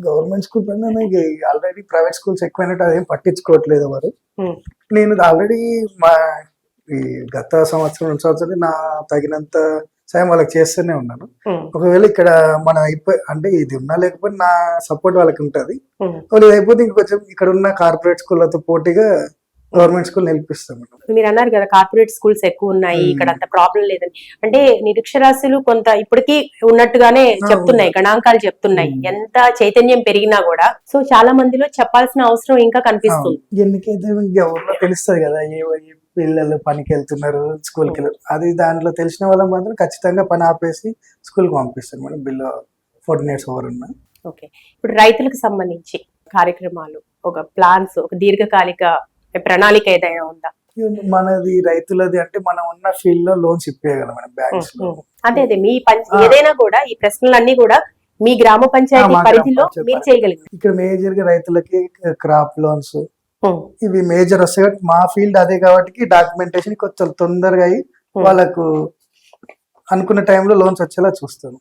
Government school పైన already private schools ఎక్కువైనట్టు అదేం పట్టించుకోవట్లేదు వారు. ఉమ్, నేను ఆల్రెడీ మా ఈ గత సంవత్సరం 2 సంవత్సరాలు నా తగినంత సాయం వాళ్ళకి చేస్తూనే ఉన్నాను. ఉమ్, ఒకవేళ ఇక్కడ మనం అంటే ఇది ఉన్నా లేకపోతే నా సపోర్ట్ వాళ్ళకి ఉంటుంది. ఉమ్. వాళ్ళు అయిపోతే ఇంకొంచెం ఇక్కడ ఉన్న కార్పొరేట్ స్కూళ్ళతో పోటీగా గవర్నమెంట్ స్కూల్ నిలిపిస్తాం మేడం. మీరు అన్నారు కదా కార్పొరేట్ స్కూల్స్ ఎక్కువ ఉన్నాయి, ఇక్కడ అంత ప్రాబ్లం లేదని. అంటే నిరక్షరాస్యులు కొంత ఇప్పటికీ ఉన్నట్టుగానే చెప్తున్నాయి, గణాంకాలు చెప్తున్నాయి. ఎంత చైతన్యం పెరిగినా కూడా సో చాలా మందిలో చెప్పాల్సిన అవసరం ఇంకా కనిపిస్తుంది. ఎన్నికైతే ఎవరిలో తెలుస్తుంది కదా, ఏ పిల్లలు పనికి వెళ్తున్నారు, స్కూల్కి వెళ్తారు, అది దాంట్లో తెలిసిన వాళ్ళకి మాత్రం ఖచ్చితంగా పని ఆపేసి స్కూల్కి పంపిస్తారు మేడం. బిలో 14 years ఓవర్ ఉన్నా. ఓకే, ఇప్పుడు రైతులకు సంబంధించి కార్యక్రమాలు, ఒక ప్లాన్స్, ఒక దీర్ఘకాలిక ప్రణాళిక ఏదైనా ఉందా? మనది రైతులది అంటే మనం ఉన్న ఫీల్డ్ లో లోన్స్ ఇప్పేయగలం మేడం బ్యాంక్స్ లో. అదే మీ ఏదైనా కూడా ఈ ప్రశ్నలన్నీ కూడా మీ గ్రామ పంచాయతీ పరిధిలో మీరు చేయగలిగారు. ఇక్కడ మేజర్ గా రైతులకి క్రాప్ లోన్స్ ఇవి మేజర్ వస్తాయి. మా ఫీల్డ్ అదే కాబట్టి డాక్యుమెంటేషన్ కొంచెం తొందరగా అయ్యి వాళ్ళకు అనుకున్న టైంలో లోన్స్ వచ్చేలా చూస్తాను.